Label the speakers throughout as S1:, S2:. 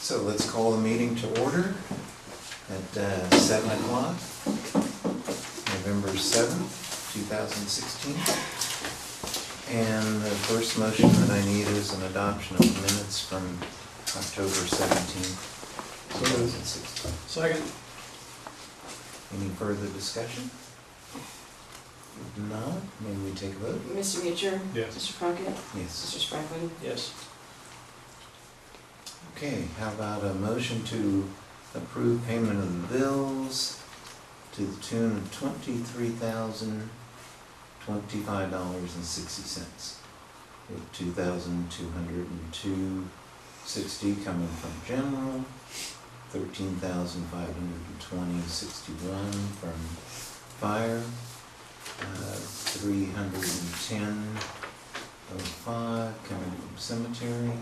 S1: So let's call the meeting to order at 7 o'clock, November 7th, 2016. And the first motion that I need is an adoption of minutes from October 17th, 2016.
S2: Second.
S1: Any further discussion? If not, may we take a vote?
S3: Mr. Beecher?
S2: Yes.
S3: Mr. Crockett?
S1: Yes.
S3: Mr. Sprackman?
S2: Yes.
S1: Okay, how about a motion to approve payment of the bills to the tune of $23,025.60, with $2,202.60 coming from general, $13,520.61 from fire, $310.05 coming from cemetery,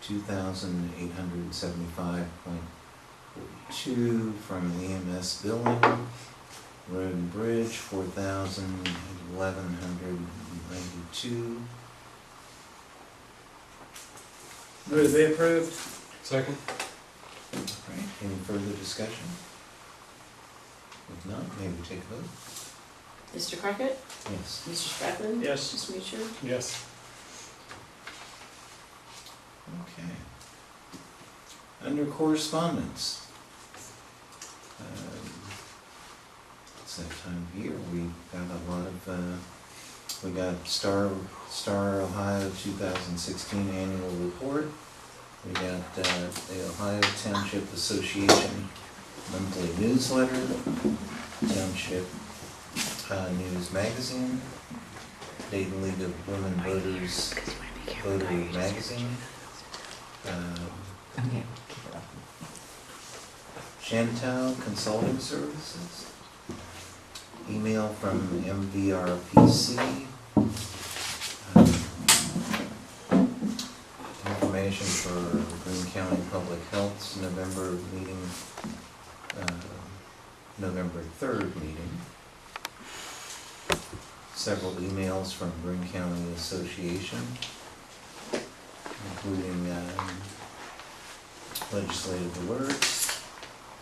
S1: $2,875.42 from EMS billing, road and bridge, $4,1192.
S2: Move to be approved. Second.
S1: Right, any further discussion? If not, may we take a vote?
S3: Mr. Crockett?
S1: Yes.
S3: Mr. Sprackman?
S2: Yes.
S3: Mr. Beecher?
S2: Yes.
S1: Okay. Under correspondence, it's that time of year, we got a lot of, we got Star Ohio 2016 annual report. We got the Ohio Township Association monthly newsletter, Township News Magazine, Dayton League of Women Voters Voter Magazine, Shantou Consulting Services, email from MVRPC, information for Greene County Public Health's November meeting, November 3rd meeting, several emails from Greene County Association, including legislative alerts,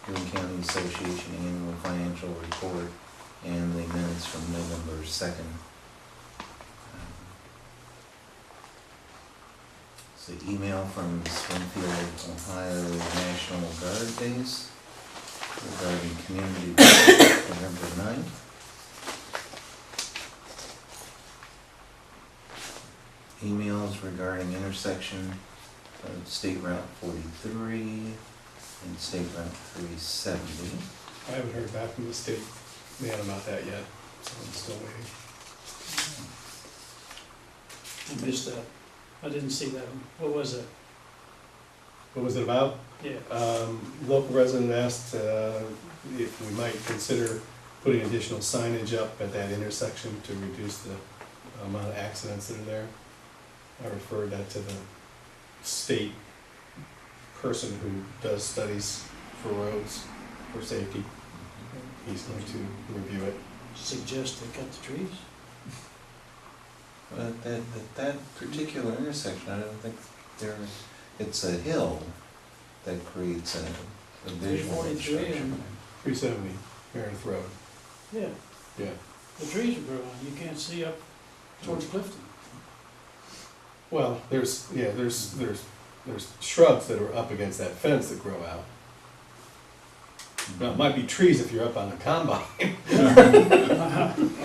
S1: Greene County Association annual financial report, and the minutes from November 2nd. It's the email from Springfield, Ohio National Guard Base regarding community day, November 9th. Emails regarding intersection of State Route 43 and State Route 370.
S4: I haven't heard back from the state man about that yet, so I'm still waiting.
S2: I missed that. I didn't see that one. What was it?
S4: What was it about?
S2: Yeah.
S4: Local resident asked if we might consider putting additional signage up at that intersection to reduce the amount of accidents that are there. I referred that to the state person who does studies for roads for safety. He's going to review it.
S2: Suggest they cut the trees?
S1: But that particular intersection, I don't think it's a hill that creates a visual
S2: 343
S1: obstruction.
S4: 370 Meredith Road.
S2: Yeah.
S4: Yeah.
S2: The trees are growing. You can't see up towards Clifton.
S4: Well, there's shrubs that are up against that fence that grow out. Now, it might be trees if you're up on a combine.
S2: I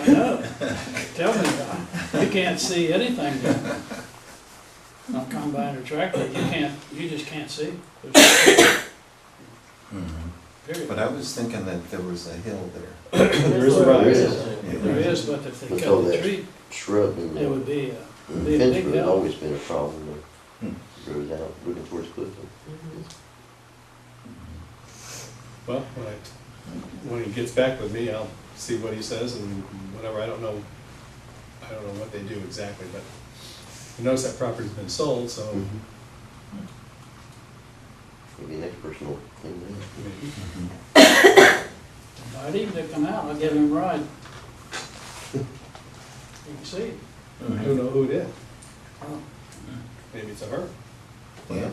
S2: know. Tell me about it. You can't see anything there. On combine or tractor, you just can't see.
S1: Mhm.
S2: Period.
S1: But I was thinking that there was a hill there.
S4: There is a
S5: There
S4: rise.
S5: is.
S2: There is, but if they
S5: Look
S2: cut
S5: over
S2: the
S5: that
S2: tree,
S5: Shrub and
S2: it would be a
S5: the
S2: big
S5: fence road has
S2: help.
S5: always been a problem, but
S1: Hmm.
S5: it grows out looking towards Clifton.
S4: Well, when he gets back with me, I'll see what he says and whatever. I don't know what they do exactly, but I notice that property's been sold, so
S5: Maybe the next person will clean that.
S4: maybe.
S2: I'd even to come out, I'll give him a ride. You can see.
S4: I don't know who did.
S2: Oh,
S4: Maybe it's a her.
S1: Yeah.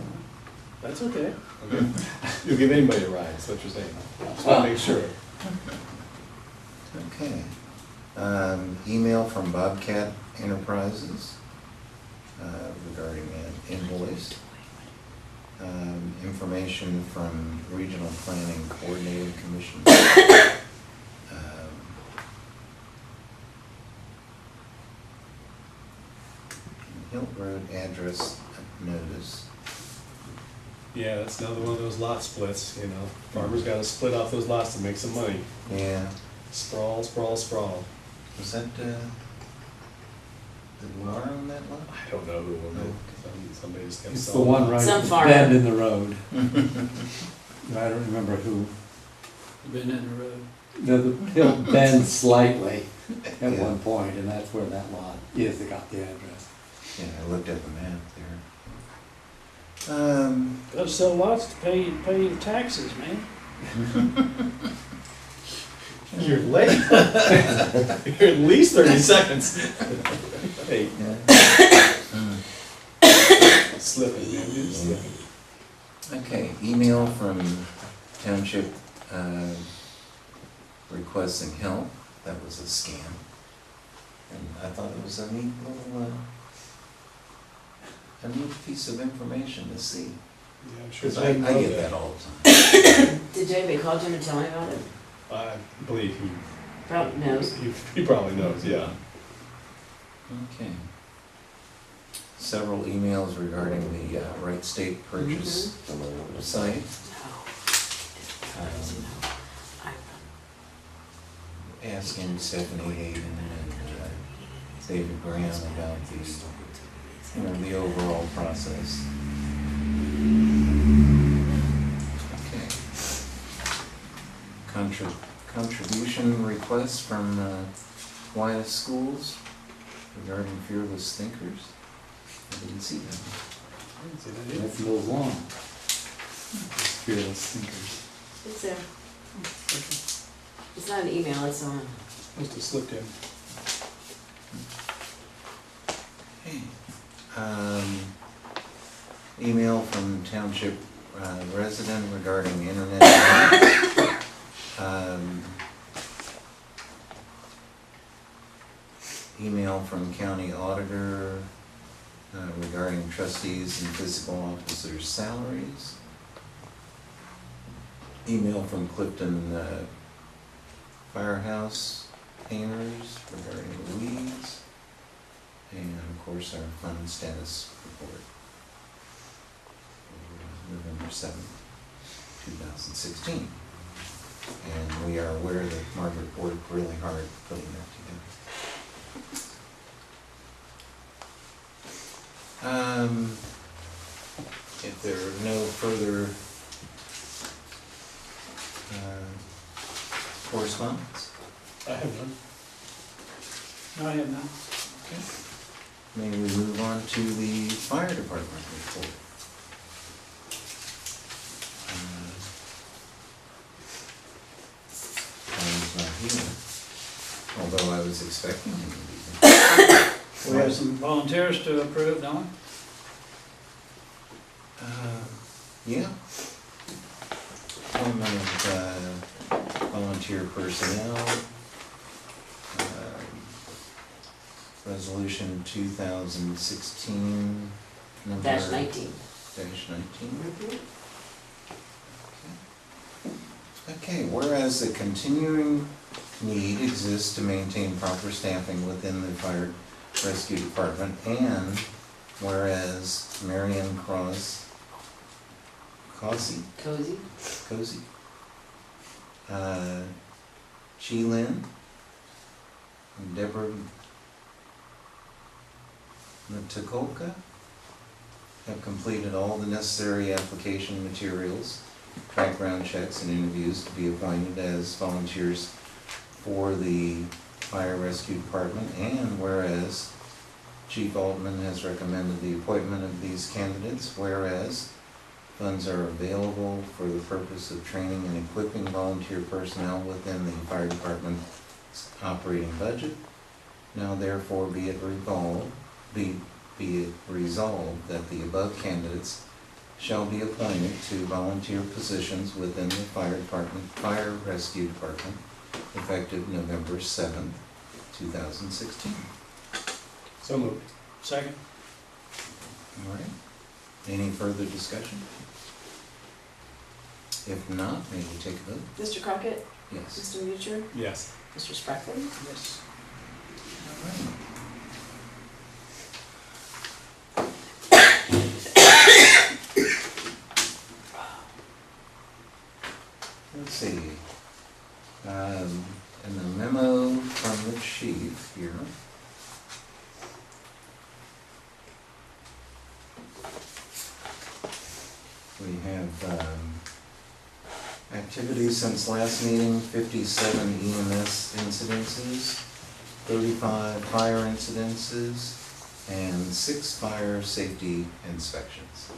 S2: That's okay.
S4: Okay. You'll give anybody a ride, that's what you're saying. Just wanna make sure.
S1: Okay. Email from Bobcat Enterprises regarding an invoice. Information from Regional Planning Coordinating Commission. Hill Road address notice.
S4: Yeah, that's another one of those lot splits, you know. Farmers gotta split off those lots to make some money.
S1: Yeah,
S4: Sprawl, sprawl, sprawl.
S1: was that, did Laura on that one?
S4: I don't know who will know, somebody just kept
S6: It's the
S4: selling
S6: one
S4: lots.
S6: right
S3: Some
S6: at the
S3: farmer.
S6: bend in the road. I don't remember who.
S2: Been in the road.
S6: The hill bends slightly at
S1: Yeah.
S6: one point, and that's where that lot is, they got the address.
S1: Yeah, I looked at the map there.
S2: Gotta sell lots to pay your taxes, man.
S4: You're late. You're at least 30 seconds. Hey, slipping, man, you're slipping.
S1: Okay, email from Township requesting help. That was a scam. And I thought it was a neat little, a neat piece of information to see.
S4: Yeah, I'm sure.
S1: Because I get that all the time.
S3: Did anybody call Jim and tell me about it?
S4: I believe
S3: Probably knows.
S4: he probably knows, yeah.
S1: Okay. Several emails regarding the Wright State purchase site. Asking Stephanie Hayden and David Graham about the overall process. Okay. Contribution requests from Wyatt Schools regarding fearless thinkers. I didn't see that.
S4: I didn't see that either.
S6: That's Mills Lawn. Fearless thinkers.
S3: It's there. It's not an email, it's on.
S4: Must have slipped in.
S1: Okay. Email from Township resident regarding internet. Email from county auditor regarding trustees and physical officers' salaries. Email from Clifton Firehouse painters regarding the weeds. And of course, our fund status report for November 7th, 2016. And we are aware that Margaret worked really hard putting that together. If there are no further correspondence,
S4: I have none.
S2: No, I have not.
S1: may we move on to the fire department report. Tom's not here, although I was expecting him to be here.
S2: We have some volunteers to approve, don't we?
S1: Yeah. Appointment of volunteer personnel. Resolution 2016, number...
S3: Dash 19.
S1: Dash 19. Okay, whereas the continuing need exists to maintain proper staffing within the fire rescue department, and whereas Marion Cozy, Chi Lin, and Deborah Matakolka have completed all the necessary application materials, background checks, and interviews to be appointed as volunteers for the fire rescue department, and whereas Chief Altman has recommended the appointment of these candidates, whereas funds are available for the purpose of training and equipping volunteer personnel within the fire department's operating budget. Now therefore be it resolved that the above candidates shall be appointed to volunteer positions within the fire department, fire rescue department, effective November 7th, 2016.
S4: So moved.
S2: Second?
S1: All right. Any further discussion? If not, may we take a vote?
S3: Mr. Crockett?
S1: Yes.
S3: Mr. Mutcher?
S4: Yes.
S3: Mr. Sprackler?
S2: Yes.
S1: All right. Let's see. In the memo from the chief here. We have, activities since last meeting, 57 EMS incidences, 35 fire incidences, and 6 fire safety inspections.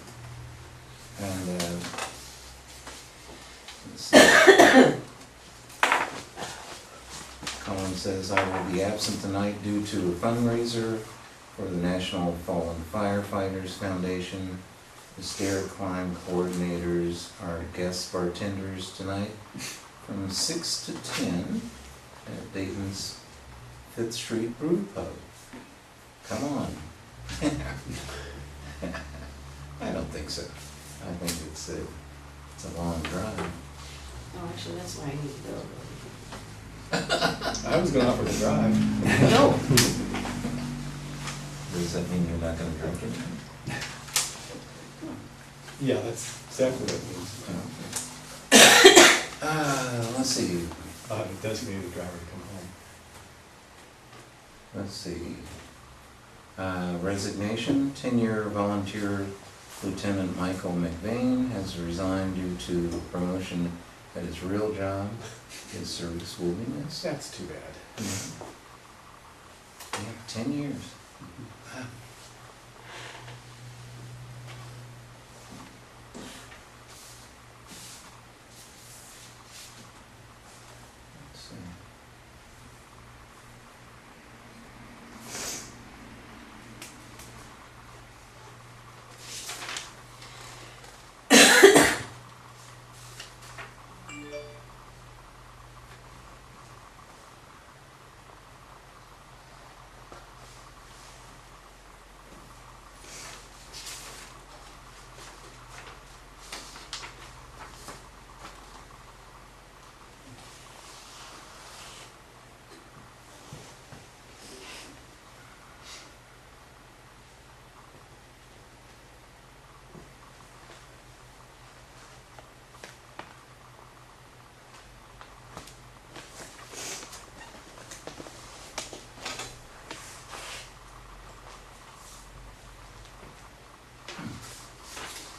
S1: And, let's see. Colin says, I will be absent tonight due to a fundraiser for the National Fallen Firefighters Foundation. The stair climb coordinators are guest bartenders tonight from 6 to 10 at Dayton's 5th Street Brew Pub. Come on. I don't think so. I think it's a long drive.
S3: Oh, actually, that's why I need to go.
S4: I was gonna offer to drive.
S3: No.
S1: Does that mean you're not gonna drink it?
S4: Yeah, that's exactly what it means.
S1: Let's see.
S4: Designated driver to come home.
S1: Let's see. Resignation, 10-year volunteer Lieutenant Michael McVeigh has resigned due to promotion at his real job. His service will be missed.
S4: That's too bad.
S1: Yeah, 10 years. Wow. Let's see.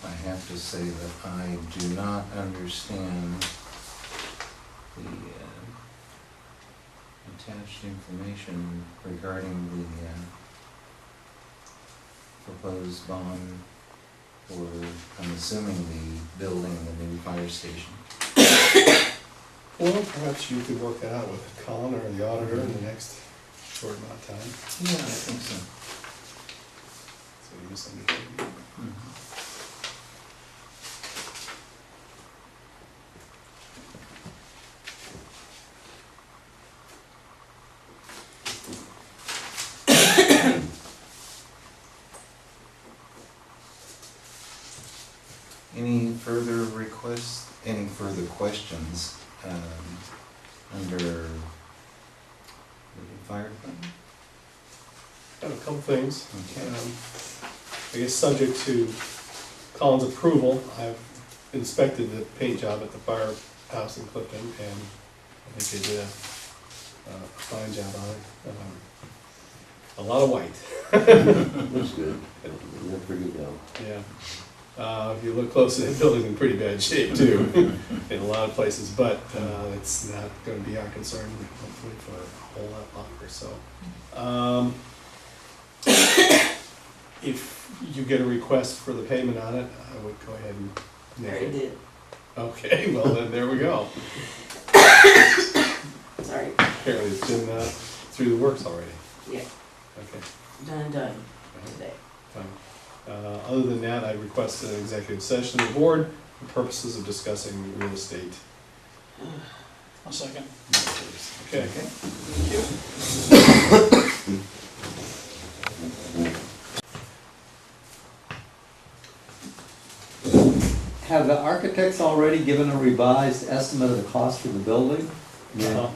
S1: I have to say that I do not understand the attached information regarding the proposed bond for, I'm assuming, the building, the new fire station.
S4: Well, perhaps you could work that out with Colin or the auditor in the next short amount of time.
S1: Yeah, I think so.
S4: So you misunderstood me.
S1: Mhm. Any further requests, any further questions under the fire department?
S4: Got a couple things.
S1: Okay.
S4: I guess subject to Colin's approval, I've inspected the paint job at the firehouse in Clifton, and I think they did a fine job on it. A lot of white.
S5: Looks good. Did a pretty good job.
S4: Yeah. If you look closely, the building's in pretty bad shape too, in a lot of places, but it's not gonna be our concern, hopefully, for a whole lot longer, so. If you get a request for the payment on it, I would go ahead and
S3: I
S4: make
S3: already
S4: it.
S3: did.
S4: Okay, well then, there we go.
S3: Sorry.
S4: Apparently it's been through the works already.
S3: Yeah,
S4: Okay,
S3: done and done today.
S4: fine. Other than that, I request an executive session of the board for purposes of discussing real estate.
S2: I'll second.
S4: Okay.
S6: Have the architects already given a revised estimate of the cost for the building?
S4: Uh-huh.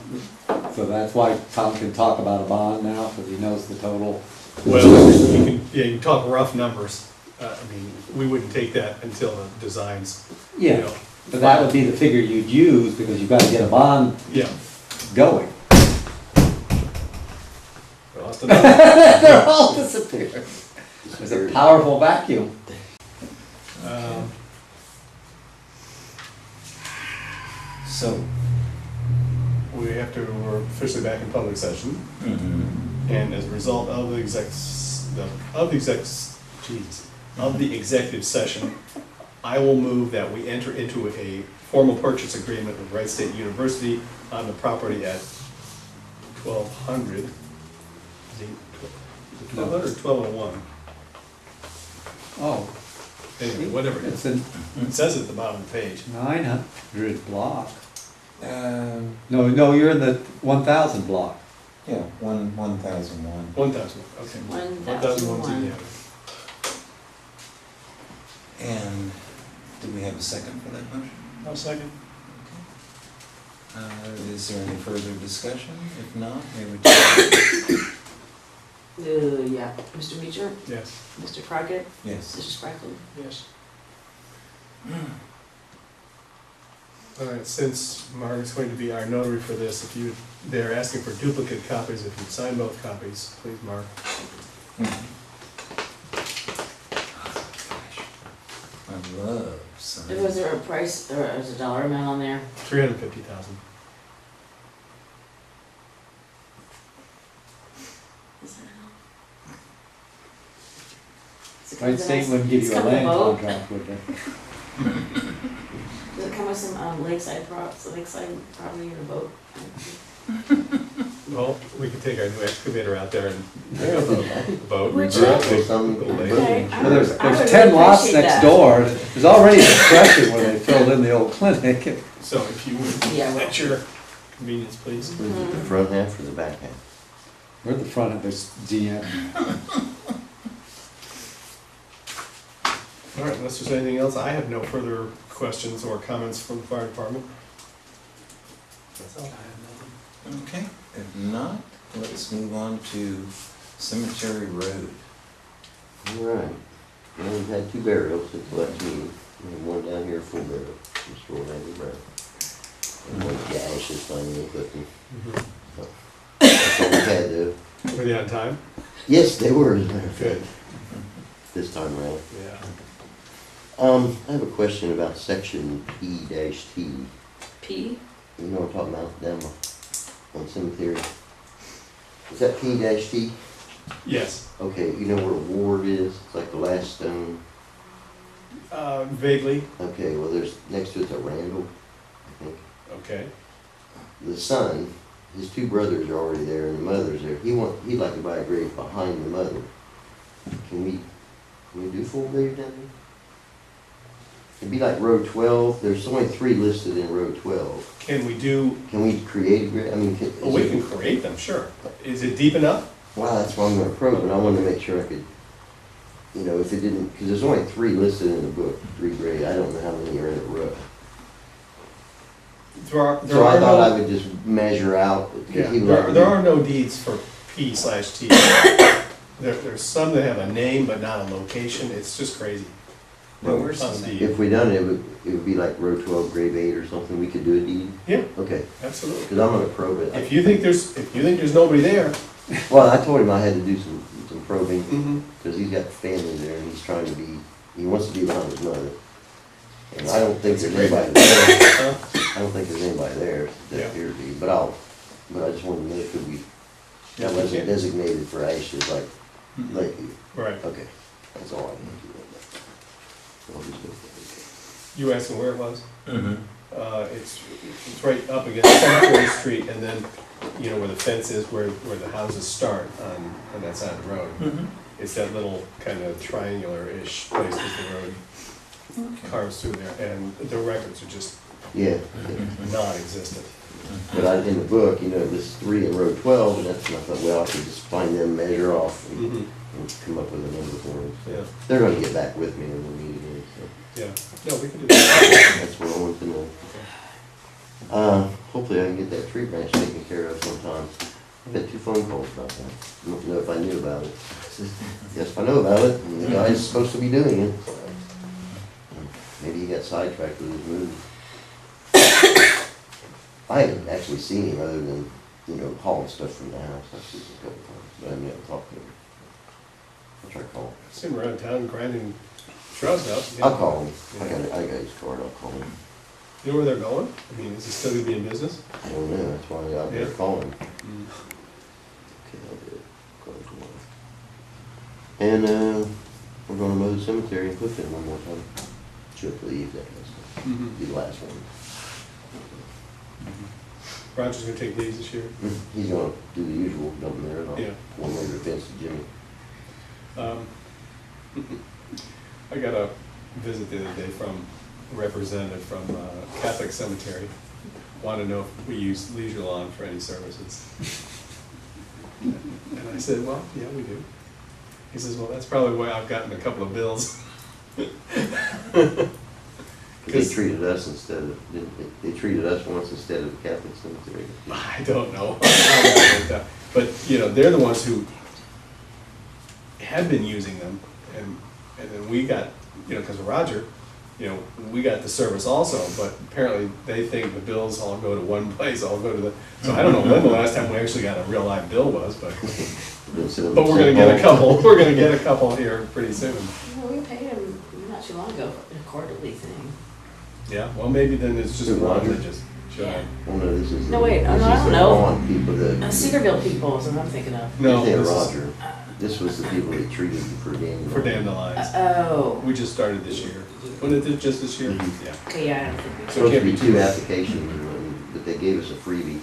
S6: So that's why Tom can talk about a bond now, because he knows the total.
S4: Well, you can talk rough numbers. I mean, we wouldn't take that until the designs, you
S6: Yeah,
S4: know.
S6: but that would be the figure you'd use, because you've got to get a bond
S4: Yeah.
S6: going.
S4: Well, that's
S6: They're all disappearing. There's a powerful vacuum.
S1: So,
S4: We have to, we're officially back in public session,
S1: mhm.
S4: and as a result of the executive session, I will move that we enter into a formal purchase agreement with Wright State University on the property at 1200. Is it 1200 or 1201?
S6: Oh,
S4: Anyway, whatever it
S6: it's
S4: is.
S6: a
S4: It says it at the bottom of the page.
S6: 900 block.
S1: Um,
S6: No, you're in the 1000 block.
S1: yeah, 1001.
S4: 1000, okay.
S3: 1001.
S4: Yeah.
S1: And do we have a second for that motion?
S2: I'll second.
S1: Is there any further discussion? If not, may we
S3: Yeah, Mr. Beecher,
S4: Yes.
S3: Mr. Crockett,
S1: Yes.
S3: Mr. Sprackling.
S2: Yes.
S4: All right, since Margaret's going to be our notary for this, if you, they're asking for duplicate copies, if you'd sign both copies, please, Mark.
S1: I love signing.
S3: Was there a price, or was a dollar amount on there?
S4: 350,000.
S3: Is that all? Does it come
S6: Wright
S3: with a
S6: State
S3: nice-
S6: wouldn't give
S3: does
S6: you
S3: it
S6: a
S3: come with
S6: land
S3: boat?
S6: contract, would they?
S3: Does it come with some lakeside property and a boat?
S4: Well, we could take our new excavator out there and
S5: Yeah,
S4: boat.
S3: Would
S4: repair
S3: you?
S4: it.
S5: Or some-
S3: Okay.
S6: Well, there's
S3: I would
S6: 10
S3: really
S6: lots
S3: appreciate
S6: next
S3: that.
S6: door. There's already a depression where they filled in the old clinic.
S4: So if you would,
S3: Yeah, well.
S4: at your convenience, please.
S5: Was it the front half or the back half?
S6: We're at the front of this GM.
S4: All right, unless there's anything else, I have no further questions or comments from the fire department. That's all.
S1: Okay, if not, let's move on to Cemetery Road.
S5: All right. Well, we've had 2 burials since the last meeting. We have one down here, full burial, Mr. Orlando Brown. And one gash is finally equipping. That's all we had though.
S4: Were they on time?
S5: Yes, they were, as a matter of
S4: Good.
S5: fact, this time around.
S4: Yeah.
S5: I have a question about section P-T.
S3: P?
S5: You know what I'm talking about, down on cemetery? Is that P-T?
S4: Yes,
S5: Okay, you know where Ward is? It's like the last stone.
S4: vaguely,
S5: Okay, well, there's, next to it's a Randall, I think.
S4: okay.
S5: The son, his 2 brothers are already there and the mother's there. He'd like to buy a grave behind the mother. Can we do full grave down there? It'd be like row 12. There's only 3 listed in row 12.
S4: Can we do,
S5: Can we create a grave? I mean,
S4: well, we can create them, sure. Is it deep enough?
S5: Well, that's why I'm gonna probe, and I wanted to make sure I could, you know, if it didn't, because there's only 3 listed in the book, 3 grave. I don't know how many are in a row.
S4: There
S5: So I
S4: are
S5: thought I
S4: no,
S5: would just measure out.
S4: yeah,
S5: he
S4: there
S5: let
S4: there
S5: me-
S4: are no deeds for P/T. There's some that have a name but not a location, it's just crazy.
S1: Well, where's
S4: On
S1: the
S4: the
S1: name?
S4: deed.
S5: If we done it, it would be like row 12, grave 8 or something. We could do a deed.
S4: Yeah,
S5: Okay,
S4: absolutely.
S5: because I'm gonna probe it.
S4: If you think there's nobody there.
S5: Well, I told him I had to do some probing,
S4: Mm-hmm.
S5: because he's got family there and he's trying to be, he wants to be behind his mother. And I don't think there's anybody there. I don't think there's anybody there
S4: Yeah.
S5: that appear to be, but I just wanted to know, could we,
S4: Yeah,
S5: that
S4: we
S5: wasn't
S4: can.
S5: designated for ashes like,
S4: Right.
S5: okay, that's all I need to know. I'll just go for
S4: You asking where it was?
S1: Mhm.
S4: It's right up against Cemetery Street, and then, you know, where the fence is, where the houses start on that side of the road.
S1: Mhm.
S4: It's that little kind of triangular-ish place that the road carves through there, and the records are just
S5: Yeah,
S4: non-existent.
S5: but in the book, you know, this 3 in row 12, and that's, and I thought, well, I could just find them, measure off, and
S4: Mhm.
S5: come up with a number for them.
S4: Yeah,
S5: They're gonna get back with me in the meeting, so
S4: yeah, no, we can do that.
S5: that's what I want to know. Hopefully I can get that tree branch taken care of sometime. I've had 2 phone calls about that. I don't know if I knew about it. Yes, I know about it, and the guy's supposed to be doing it. Maybe he got sidetracked with his move. I haven't actually seen him other than, you know, hauling stuff from the house. I've seen him a couple times, but I've never talked to him. I'll try to call him.
S4: See him around town grinding shrubs up. Yeah.
S5: I'll call him. I got his card, I'll call him.
S4: You know where they're going? I mean, is he still gonna be in business?
S5: I don't know, that's why I better
S4: Yeah.
S5: call him.
S4: Mm.
S5: Okay, I'll do it. Call him tomorrow. And, we're gonna mow the cemetery and put it one more time. Should leave that, that's
S4: Mhm.
S5: be the last one.
S4: Roger's gonna take these this year.
S5: He's gonna do the usual, dump there and all.
S4: Yeah.
S5: One way to fence to Jimmy.
S4: I got a visit the other day from a representative from Catholic Cemetery. Wanted to know if we use Leisure Lawn for any services. And I said, well, yeah, we do. He says, well, that's probably why I've gotten a couple of bills.
S5: Cause they treated us instead of, they treated us once instead of the Catholic cemetery.
S4: I don't know how that worked out. But, you know, they're the ones who had been using them, and then we got, you know, because of Roger, you know, we got the service also, but apparently they think the bills all go to one place, all go to the, so I don't know when the last time we actually got a real live bill was, but we're gonna get a couple, here pretty soon.
S3: Well, we paid him not too long ago for a quarterly thing.
S4: Yeah, well, maybe then it's just
S5: Who,
S4: one
S5: Roger?
S4: that just showed up.
S5: Well, no, this is.
S3: No, wait,
S5: this
S3: no, I
S5: is
S3: don't
S5: the
S3: know.
S5: lawn people that.
S3: Cedarville people is what I'm thinking of.
S4: No,
S5: Yeah,
S4: this is
S5: Roger. This was the people that treated for dandelions.
S4: for dandelions.
S3: Oh,
S4: We just started this year. When did it, just this year?
S5: Mhm.
S4: Yeah.
S3: okay, yeah, I don't think we.
S4: So it
S5: Supposed
S4: can't
S5: to
S4: be
S5: be 2 applications, but they gave us a freebie.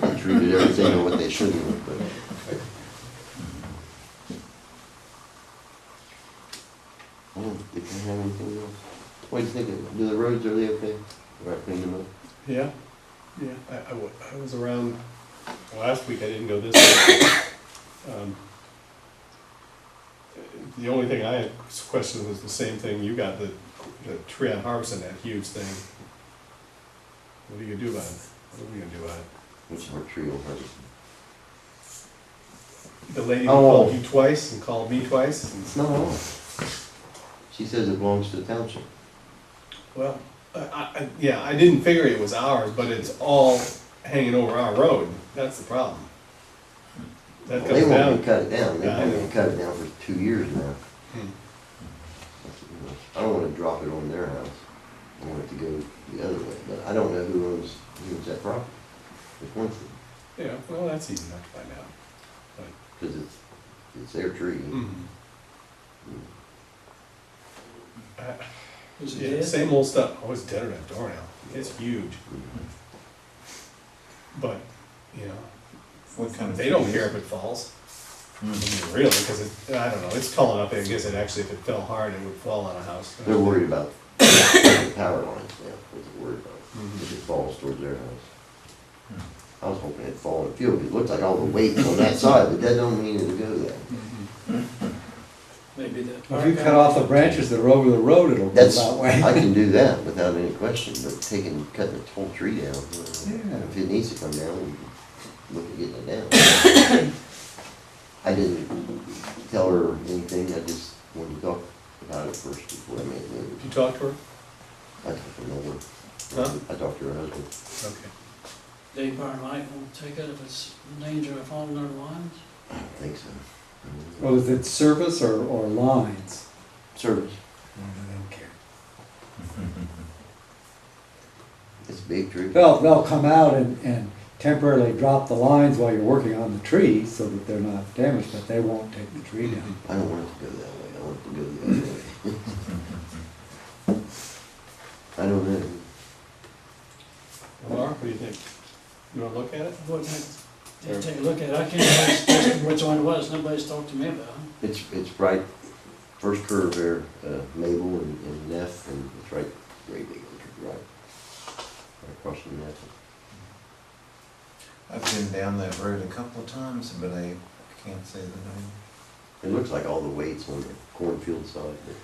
S5: They treated everything on what they shouldn't have, but. I don't think I have anything else. What do you think, do the roads, are they okay? All right, clean them up?
S4: Yeah, yeah, I was around, last week I didn't go this week. The only thing I had questioned was the same thing you got, the tree on Harbison, that huge thing. What are you gonna do about it? What are we gonna do about it?
S5: Which our tree will hurt.
S4: The lady who
S5: Oh.
S4: called you twice and called me twice?
S5: It's not ours. She says it belongs to the township.
S4: Well, yeah, I didn't figure it was ours, but it's all hanging over our road, that's the problem. That
S5: Well, they
S4: comes
S5: want
S4: down.
S5: to cut it down, they've
S4: Yeah, I know.
S5: been cut it down for 2 years now.
S4: Hmm.
S5: I don't wanna drop it on their house, I want it to go the other way, but I don't know who owns that property. It's one thing,
S4: Yeah, well, that's easy enough to find out.
S5: cause it's their tree.
S4: Mhm.
S2: Is it
S4: Yeah,
S2: dead?
S4: same old stuff. Oh, it's dead next door now. It's huge. But, you know,
S1: What kind of?
S4: they don't
S1: trees?
S4: care if it falls. I
S1: Hmm.
S4: mean, really, because I don't know, it's tall enough, I guess it actually, if it fell hard, it would fall on a house.
S5: They're worried about the power lines now, what they're worried about,
S4: Mhm.
S5: if it falls towards their house. I was hoping it'd fall in the field, it looks like all the weight's on that side, but that don't mean it'll go there.
S4: Mhm.
S2: Maybe that.
S6: If you cut off the branches that are over the road, it'll go
S5: That's,
S6: that way.
S5: I can do that without any question, but cutting the whole tree down,
S6: Yeah.
S5: if it needs to come down, we look at getting it down. I didn't tell her anything, I just wanted to talk about it first before I made the move.
S4: Did you talk to her?
S5: I talked to her husband.
S4: Huh?
S5: I talked to her husband.
S4: Okay.
S2: They probably might won't take it if it's in danger of falling their lines.
S5: I don't think so.
S6: Well, is it service or lines?
S5: Service,
S6: I don't care.
S5: it's a big tree.
S6: They'll come out and temporarily drop the lines while you're working on the tree so that they're not damaged, but they won't take the tree down.
S5: I don't want it to go that way, I want it to go the other way. I don't know.
S4: Mark, what do you think? You wanna look at it?
S2: What next? I'll take a look at it. I can't remember which one it was. Nobody's talked to me about it.
S5: It's right, first curve there, Mabel and Neff, and it's right, very big, right across from Neff.
S1: I've been down that road a couple of times, but I can't say the name.
S5: It looks like all the weights on the cornfield side, but,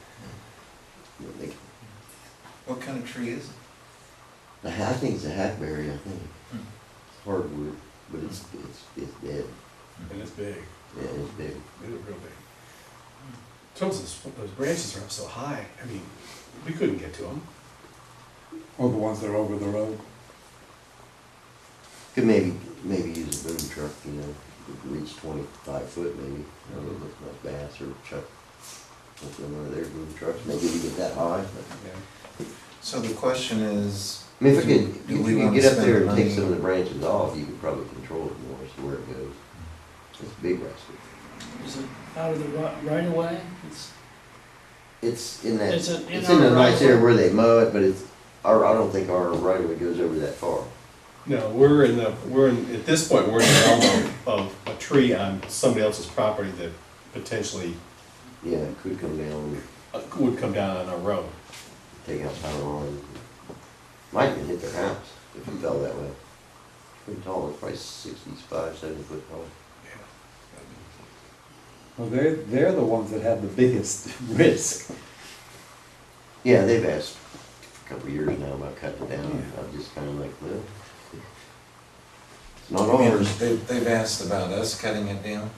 S5: you know, they,
S1: What kind of tree is it?
S5: I think it's a hackberry, I think.
S1: Hmm.
S5: It's hardwood, but it's dead.
S4: And it's big,
S5: Yeah, it's big.
S4: it's real big. Trouble is, those branches are up so high, I mean, we couldn't get to them.
S6: Or the ones that are over the road.
S5: Could maybe use a boom truck, you know, could reach 25 foot maybe, you know, with like Bass or Chuck. With one of their boom trucks, maybe we get that high, but.
S4: Yeah.
S1: So the question is.
S5: I mean, if
S1: do
S5: you
S1: we
S5: could
S1: wanna
S5: get up
S1: spend
S5: there and take
S1: money-
S5: some of the branches off, you could probably control it more as to where it goes. It's big rascal.
S2: Is it out of the right of way?
S5: It's in that,
S2: It's
S5: it's
S2: in
S5: in
S2: our
S5: a nice
S2: right
S5: area
S2: of
S5: where they mow it, but I don't think our right of way goes over that far.
S4: No, at this point, we're in the realm of a tree on somebody else's property that potentially
S5: Yeah, it could come down,
S4: would come down on our road.
S5: take out power line. Might even hit their house if it fell that way. It's pretty tall, it's probably 65, 70 foot tall.
S6: Well, they're the ones that have the biggest risk.
S5: Yeah, they've asked for a couple of years now about cutting it down. I'm just kind of like, well, it's not ours.
S1: They've asked about us cutting it down,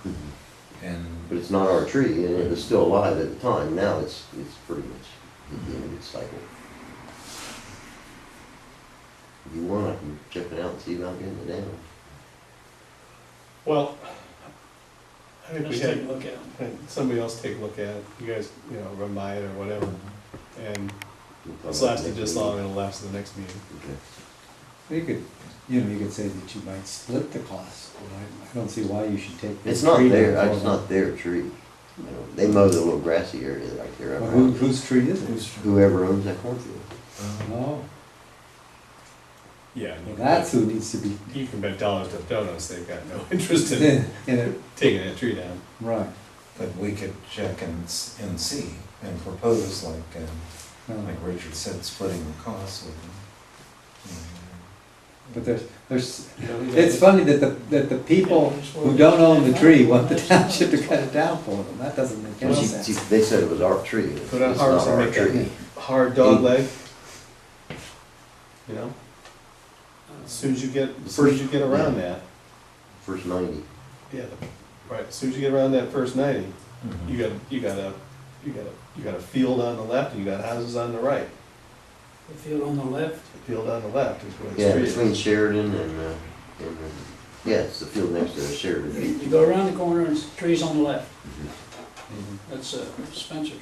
S1: and
S5: But it's not our tree, and it was still alive at the time. Now it's pretty much at the end of its cycle. If you want, I can check it out and see about getting it down.
S4: Well, I think we
S2: Let's take a
S4: had,
S2: look at it.
S4: somebody else take a look at it, you guys, you know, run by it or whatever. And
S5: We'll
S4: it's
S5: probably
S4: lasted
S5: next
S4: this
S5: meeting.
S4: long, it'll last to the next meeting.
S5: Okay.
S6: You could say that you might split the cost. I don't see why you should take.
S5: It's
S6: the
S5: not
S6: tree down
S5: their,
S6: for
S5: it's
S6: them.
S5: not their tree. You know, they mow the little grassy area right there.
S6: Well,
S5: around.
S6: whose tree is it?
S5: Whoever owns that cornfield.
S6: Oh,
S4: Yeah.
S6: well, that's who needs to be,
S4: You can bet dollars to donuts, they've got no interest in
S6: in it,
S4: taking that tree down.
S6: right.
S1: but we could check and see and propose
S6: No.
S1: like Richard said, splitting the costs with them.
S6: But it's funny that the people who don't own the tree want the township to cut it down for them. That doesn't make any
S5: Well,
S6: sense.
S5: they said it was our tree. It's
S4: Put on
S5: not
S4: harvest and
S5: our
S4: make that
S5: tree.
S4: hard dog leg. You know, as soon as you get around that,
S5: First 90.
S4: yeah, right, as soon as you get around that first 90,
S1: Mhm.
S4: you got a field on the left, and you got houses on the right.
S2: The field on the left.
S4: The field on the left is where the
S5: Yeah,
S4: street
S5: between
S4: is.
S5: Sheridan and yeah, it's the field next to Sheridan.
S2: You go around the corner and it's trees on the left.
S5: Mhm.
S2: That's Spencer's,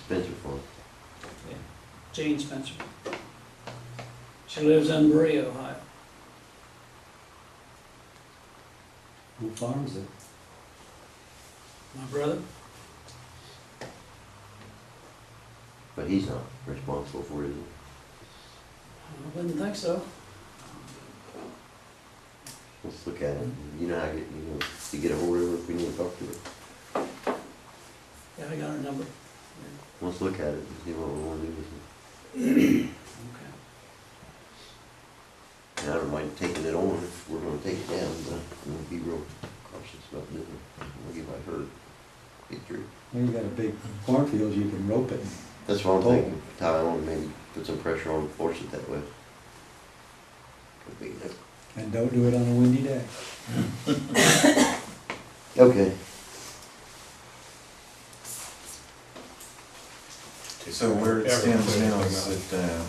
S5: Spencer Farm.
S2: Jane Spencer. She lives in Berea, Ohio.
S6: Who farms it?
S2: My brother.
S5: But he's not responsible for it, is he?
S2: I wouldn't think so.
S5: Let's look at it. You know how to get a hold of her if we need to talk to her.
S2: Yeah, I got her number.
S5: Let's look at it and see what we want to do with it.
S2: Okay.
S5: And I don't mind taking it on if we're gonna take it down, but I'm gonna be real cautious about doing it. I'll get my hurt, get through.
S6: Well, you got a big cornfield, you can rope it.
S5: That's what I'm
S6: Oh.
S5: thinking. Tie on, maybe put some pressure on, force it that way. Could be that.
S6: And don't do it on a windy day.
S5: Okay.
S1: So where it stands now is that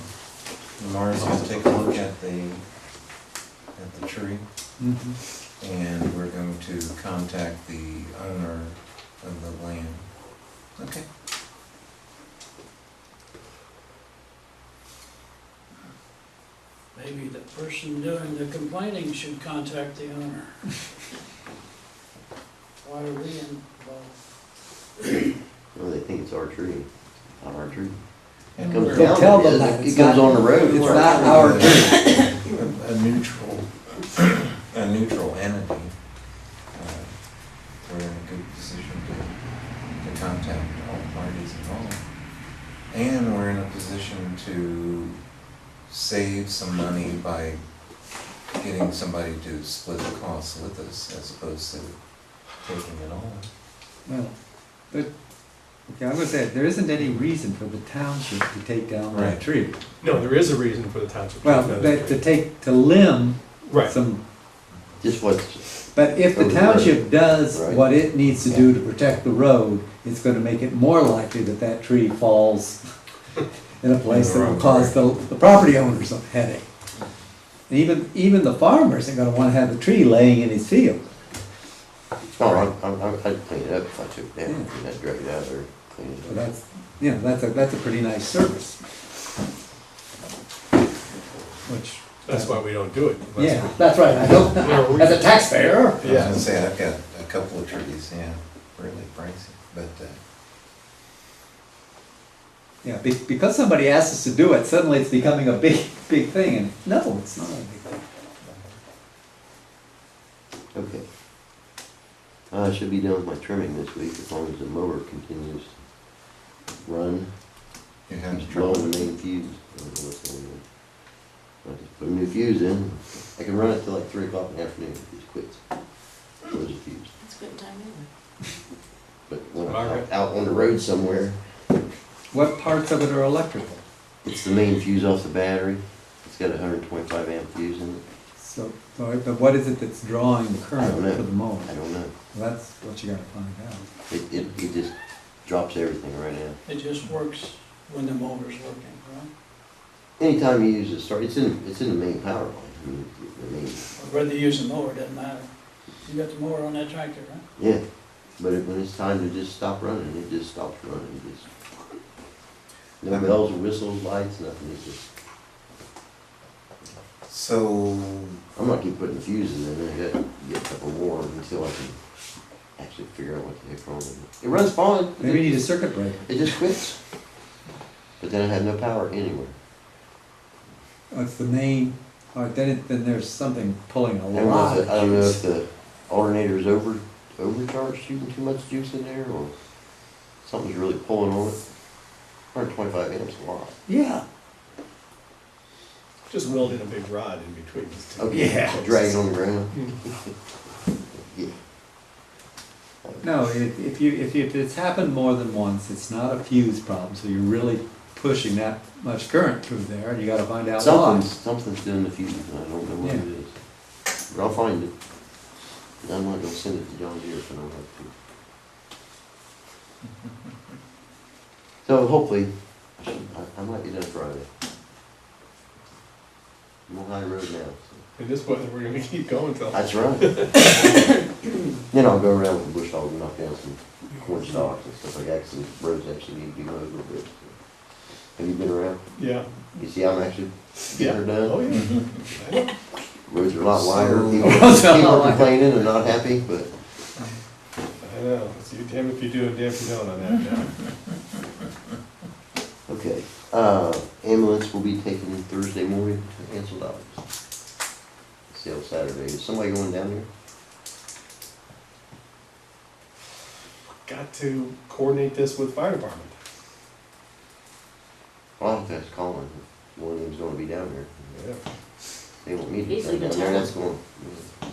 S1: Lamar's gonna take a look at the tree, and we're going to contact the owner of the land. Okay.
S2: Maybe the person doing the complaining should contact the owner. Why are we involved?
S5: Well, they think it's our tree, not our tree.
S1: And
S5: Comes
S1: we're-
S5: down,
S6: tell them
S5: it
S6: that.
S5: is.
S6: It's
S5: It goes
S6: not-
S5: on the road.
S6: It's not our tree.
S1: A neutral entity. And we're in a position to save some money by getting somebody to split the costs with us as opposed to taking it all.
S6: Well, okay, I'm gonna say, there isn't any reason for the township to take down that
S1: Right.
S6: tree.
S4: No, there is a reason for the township.
S6: Well, to limb
S4: Right.
S6: some,
S5: Just what's,
S6: but if the
S5: Over the
S6: township
S5: road.
S6: does
S5: Right.
S6: what it needs to do to protect the road, it's gonna make it more likely that that tree falls in a place that will cause the property owners a headache. And even the farmers are gonna wanna have the tree laying in his field.
S5: oh, I'd clean it up if I took it down, I'd drag it out there, clean
S6: So
S5: it up.
S6: that's, you know, that's a pretty nice service. Which,
S4: That's why we don't do it. unless
S6: yeah, that's right, I don't, as a taxpayer.
S1: I was gonna say, I've got a couple of trees, yeah, really pricey, but,
S6: Yeah, because somebody asks us to do it, suddenly it's becoming a big thing, and no, it's not a big thing.
S5: Okay. I should be done with my trimming this week as long as the mower continues to run.
S1: you have
S5: Keeps
S1: trouble.
S5: blowing the main fuse. I don't know what's going on. I just put a new fuse in. I can run it till like 3 o'clock in the afternoon. It just quits. Blows the fuse.
S3: It's good time anyway.
S5: But when I'm
S4: Margaret?
S5: out on the road somewhere,
S6: What parts of it are electrical?
S5: it's the main fuse off the battery. It's got a 125 amp fuse in it.
S6: So, but what is it that's drawing the
S5: I
S6: current
S5: don't know.
S6: for the mower?
S5: I don't know.
S6: That's what you gotta find out.
S5: It just drops everything right now.
S2: It just works when the motor's working, right?
S5: Anytime you use it's in the main power line. I mean, the main,
S2: Whether you use a mower, doesn't matter. You got the mower on that tractor, right?
S5: yeah. But when it's time to just stop running, it just stops running. It just, no bells or whistles, lights, nothing. It's just,
S1: So,
S5: I'm not keep putting the fuses in. I got to get a couple more until I can actually figure out what the heck's wrong with it. It runs fine. but
S6: Maybe you
S5: it,
S6: need a circuit breaker.
S5: it just quits. But then I have no power anywhere.
S6: Oh, it's the main, then there's something pulling a
S5: I don't know
S6: lot
S5: if
S6: of
S5: the, I don't know if
S6: juice.
S5: the alternator's overcharged, shooting too much juice in there, or something's really pulling on it. 125 amps a lot.
S6: Yeah,
S4: Just welding a big rod in between these two.
S5: Okay,
S6: Yeah.
S5: dragging on the ground. Yeah.
S6: no, if it's happened more than once, it's not a fuse problem, so you're really pushing that much current through there, and you gotta find out why.
S5: Something's doing the fuse, and I don't know what it is. But I'll find it. And I'm not gonna send it to John Deere if I don't have to. So hopefully, I might be done Friday. I'm on high road now, so.
S4: In this weather, we're gonna keep going till.
S5: That's right. Then I'll go around with the bush hog and knock down some corn stalks and stuff like that, 'cause some roads actually need to be mowed a little bit. So. Have you been around?
S4: Yeah.
S5: You see I'm actually getting her done?
S4: Oh, yeah. I know.
S5: Roads are a lot wider,
S1: So-
S5: people
S6: Roads are a lot
S5: are
S6: wider.
S5: complaining and not happy, but
S4: I know. It's you damn if you do and damn if you don't on that now.
S5: okay. Ambulance will be taken Thursday morning to Ansel Dobbs. Sale Saturday. Is somebody going down there?
S4: Got to coordinate this with fire department.
S5: Well, I'll have to ask Colin. One of them's gonna be down there.
S4: Yeah.
S5: They want me to be
S3: He's
S5: down
S3: leaving
S5: there.
S3: town.
S5: That's going,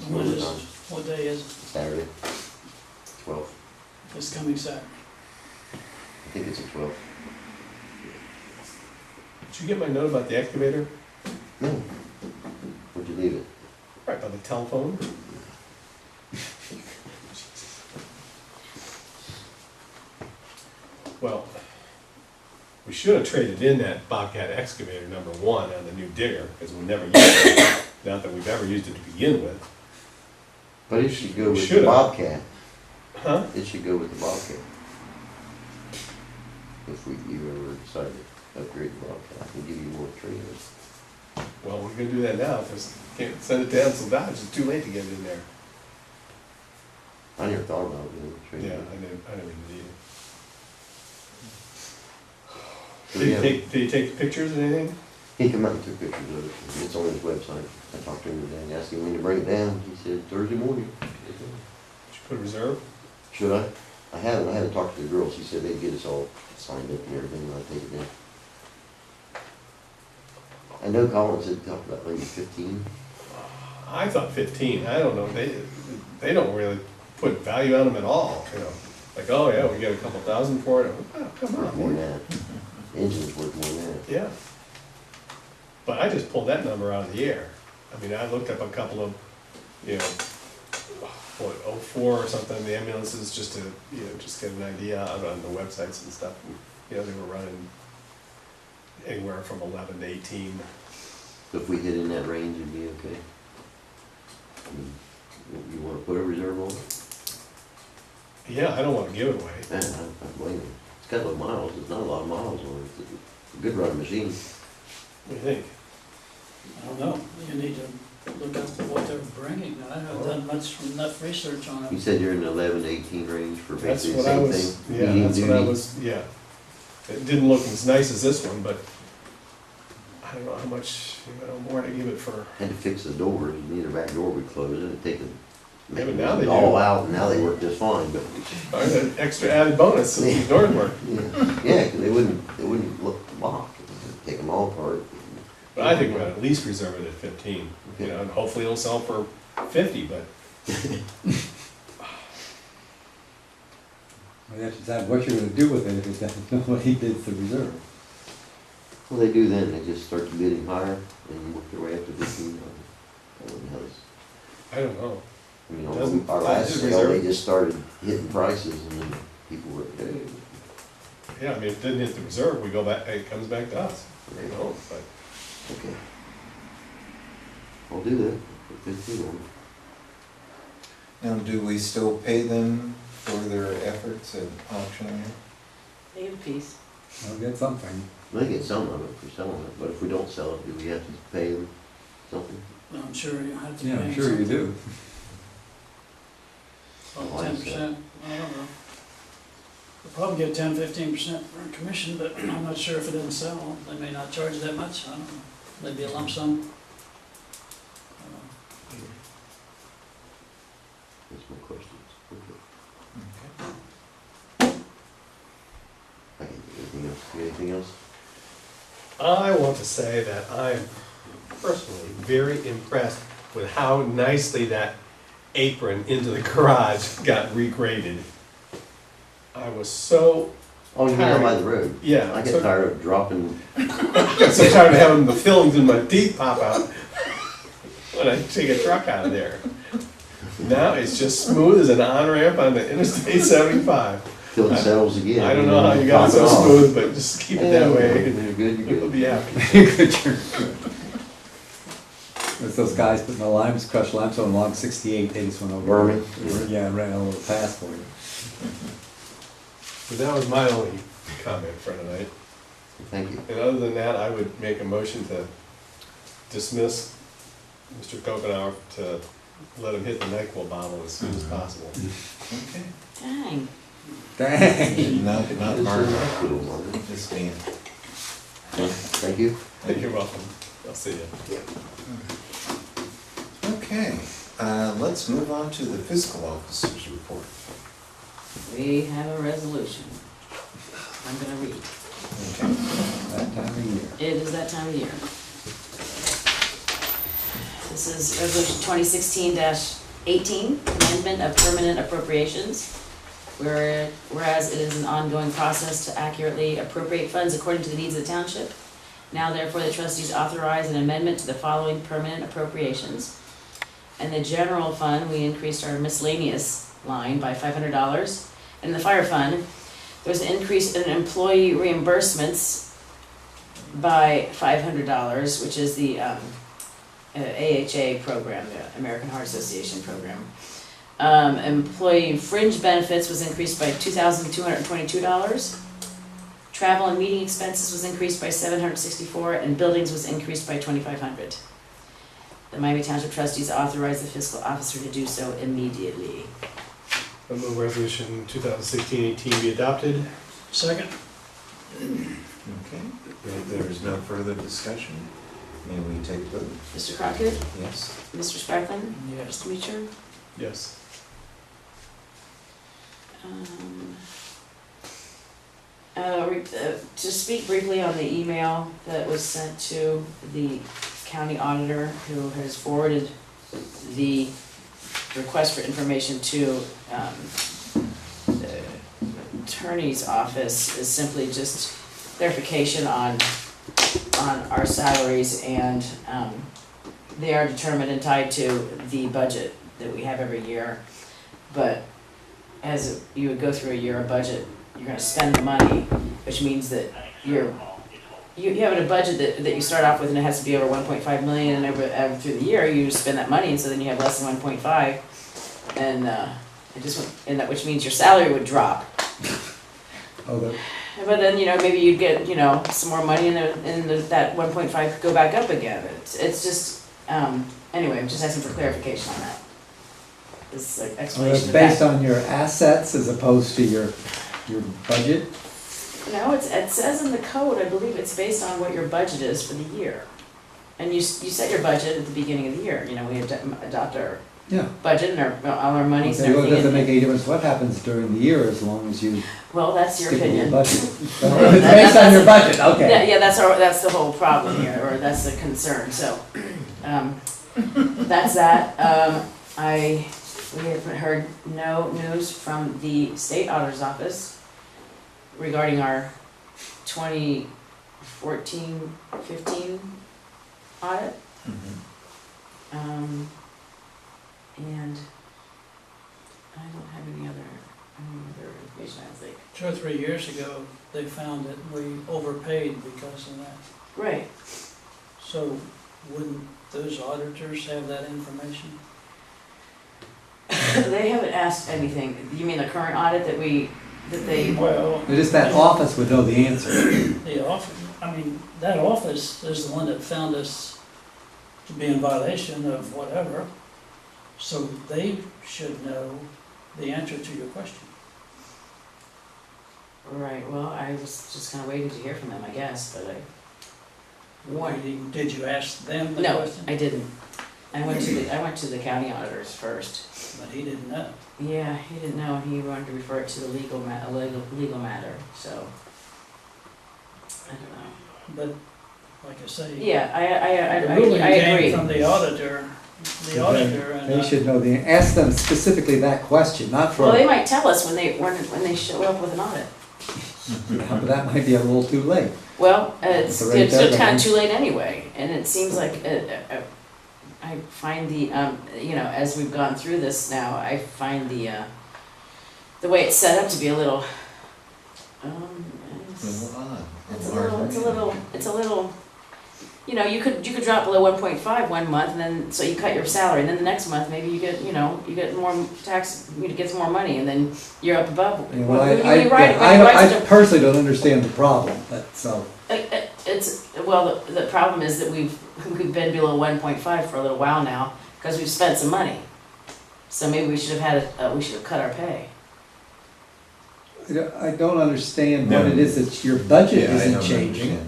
S2: What is, what day is it?
S5: Saturday, 12th.
S2: It's coming Saturday.
S5: I think it's the 12th.
S4: Did you get my note about the excavator?
S5: No. Where'd you leave it?
S4: Right by the telephone. Well, we should have traded in that Bobcat excavator #1 on the new digger, because we never used it. Not that we've ever used it to begin with.
S5: But it should go with the
S4: Should've.
S5: Bobcat.
S4: Huh?
S5: It should go with the Bobcat. If you ever decide to upgrade the Bobcat, I can give you more trailers.
S4: Well, we're gonna do that now, because can't send it to Ansel Dodge, it's too late to get it in there.
S5: I never thought about doing a trailer.
S4: Yeah, I never did either.
S5: So,
S4: Did
S5: yeah,
S4: you take pictures and anything?
S5: he came out and took pictures of it. It's on his website. I talked to him today, asked him when to bring it down. He said Thursday morning.
S4: Did you put a reserve?
S5: Should I? I haven't talked to the girl, she said they'd get us all signed up and everything, and I'll take it down. I know Collins had talked about maybe 15.
S4: I thought 15, I don't know, they don't really put value on them at all, you know. Like, oh yeah, we get a couple thousand for it, oh, come
S5: Worth
S4: on,
S5: more
S4: man.
S5: than that. Engine's worth more than that.
S4: Yeah. But I just pulled that number out of the air. I mean, I looked up a couple of, you know, what, 04 or something, the ambulances, just to, you know, just get an idea out on the websites and stuff. And, you know, they were running anywhere from 11 to 18.
S5: So if we hit in that range, it'd be okay. I mean, you wanna put a reserve on it?
S4: Yeah, I don't wanna give it away.
S5: Man, I don't blame you. It's got low miles, it's not a lot of miles on it. It's a good run machine.
S4: What do you think?
S2: I don't know, you need to look up what they're bringing, I haven't done enough research on
S5: You
S2: it.
S5: said you're in the 11 to 18 range for
S4: That's
S5: basically the
S4: what I
S5: same
S4: was,
S5: thing?
S4: yeah,
S5: Medium
S4: that's what I
S5: duty?
S4: was, yeah. It didn't look as nice as this one, but I don't know how much, you know, more to give it for.
S5: Had to fix the doors, neither back door would close, it had taken,
S4: Yeah, but now they
S5: all
S4: do.
S5: out, and now they work just fine, but,
S4: An extra added bonus, so these doors work.
S5: yeah, 'cause they wouldn't look locked, take them all apart.
S4: But I think we ought to at least reserve it at 15, you
S5: Okay.
S4: know, and hopefully it'll sell for 50, but
S6: You have to decide what you're gonna do with it if it doesn't, nobody bids the reserve.
S5: Well, they do then, they just start bidding higher, and you work your way up to 15. I wouldn't know.
S4: I don't know.
S5: I mean,
S4: Doesn't-
S5: our last
S4: does it
S5: sale, they
S4: reserve?
S5: just started hitting prices, and then people were, hey,
S4: Yeah, I mean, if it didn't hit the reserve, we go back, it comes back to us, you know, but
S5: okay. I'll do that, put 15 on it.
S1: Now, do we still pay them for their efforts at auctioning it?
S3: They get a piece.
S6: I'll get something.
S5: They get some of it for selling it, but if we don't sell it, do we have to pay them something?
S2: No, I'm sure you have to.
S6: Yeah, I'm
S2: pay
S6: sure you
S2: something.
S6: do.
S2: About 10%, I don't know. They'll probably get 10-15% for commission, but I'm not sure if it doesn't sell, they may not charge that much, I don't know. Maybe a lump sum.
S5: That's my questions.
S1: Okay.
S5: Okay, anything else? Anything else?
S4: I want to say that I'm personally very impressed with how nicely that apron into the garage got regraded. I was so,
S5: Oh, you mean out by the road?
S4: yeah,
S5: I
S4: so-
S5: get tired of dropping,
S4: I got so tired of having the fillings in my teeth pop out when I take a truck out of there. Now it's just smooth as an on-ramp on the Interstate 75.
S5: till it settles again.
S4: I don't know how you got it so
S5: Pop off.
S4: smooth, but just keep it that way.
S5: You're good, you're
S4: We'll
S5: good.
S4: be happy.
S6: Good, you're good. It's those guys putting the limes, crushed limestone along 68, they just went over.
S5: Vermin?
S6: Yeah, ran a little pass for you.
S4: But that was my only comment for tonight.
S5: Thank you.
S4: And other than that, I would make a motion to dismiss Mr. Kopenauer to let him hit the NyQuil bottle as soon as possible.
S1: Okay.
S3: Dang.
S6: Dang.
S1: Not Margaret,
S5: Little Margaret.
S1: just Dan.
S5: Thank you.
S4: You're welcome. I'll see you.
S1: Okay, let's move on to the fiscal officer's report.
S3: We have a resolution. I'm gonna read.
S1: Okay.
S6: That time of year.
S3: It is that time of year. This is resolution 2016-18, amendment of permanent appropriations. Whereas it is an ongoing process to accurately appropriate funds according to the needs of the township. Now therefore the trustees authorize an amendment to the following permanent appropriations. In the general fund, we increased our miscellaneous line by $500. In the fire fund, there's an increase in employee reimbursements by $500, which is the AHA program, the American Heart Association program. Employee fringe benefits was increased by $2,222. Travel and meeting expenses was increased by $764, and buildings was increased by $2,500. The Miami Township Trustees authorize the fiscal officer to do so immediately.
S4: I move resolution 2016-18 be adopted.
S2: Second?
S1: Okay, if there is no further discussion, may we take the vote?
S3: Mr. Crockett?
S1: Yes?
S3: Mr. Sparkman?
S2: Yes.
S3: Mr. Meacher?
S4: Yes.
S3: To speak briefly on the email that was sent to the county auditor, who has forwarded the request for information to the attorney's office, is simply just clarification on our salaries, and they are determined and tied to the budget that we have every year. But as you would go through a year of budget, you're gonna spend the money, which means that you have a budget that you start off with, and it has to be over 1.5 million, and over through the year, you spend that money, and so then you have less than 1.5, and that, which means your salary would drop.
S6: Oh,
S3: But then, maybe you'd get, some more money, and that 1.5 could go back up again. It's just, anyway, I'm just asking for clarification on that. This
S6: so
S3: explanation
S6: it's
S3: of
S6: based
S3: that.
S6: on your assets as opposed to your budget?
S3: No, it says in the code, I believe it's based on what your budget is for the year. And you set your budget at the beginning of the year, we adopt our
S6: Yeah.
S3: budget and all our monies and
S6: Okay, well, it doesn't
S3: everything.
S6: make any difference what happens during the year as long as you
S3: Well, that's your
S6: stick with your
S3: opinion.
S6: budget. Well, it's based on your budget, okay.
S3: Yeah, that's the whole problem here, or that's the concern, so, that's that. We have heard no news from the state auditor's office regarding our 2014-15 audit. And I don't have any other information, I think.
S2: 2 or 3 years ago, they found that we overpaid because of that.
S3: Right.
S2: So wouldn't those auditors have that information?
S3: They haven't asked anything. You mean the current audit that they,
S2: Well,
S6: Just that office would know the answer.
S2: the office, that office is the one that found us to be in violation of whatever. So they should know the answer to your question.
S3: right, well, I was just kinda waiting to hear from them, I guess, but
S2: Did you ask them the
S3: no,
S2: question?
S3: I didn't. I went to the county auditors first.
S2: But he didn't know.
S3: Yeah, he didn't know, and he wanted to refer it to the legal matter, so. I don't know.
S2: But, like I say.
S3: Yeah,
S2: The
S3: I
S2: ruling came
S3: agree.
S2: from the auditor, and.
S6: They should know ask them specifically that question, not for,
S3: Well, they might tell us when they show up with an audit.
S6: yeah, but that might be a little too late.
S3: Well, it's
S6: The rate deadline.
S3: kind of too late anyway, and it seems like, I find as we've gone through this now, I find the way it's set up to be a little, it's a little, you could drop below 1.5 one month, and then, so you cut your salary, and then the next month, maybe you get more tax, you get some more money, and then you're up above.
S6: Yeah,
S3: When
S6: well,
S3: you write such
S6: I
S3: a-
S6: personally don't understand the problem, so.
S3: The problem is that we've been below 1.5 for a little while now, because we've spent some money. So maybe we should have cut our pay.
S6: I don't understand what it is that your budget
S1: Yeah, I
S6: isn't
S1: don't
S6: changing.
S1: understand.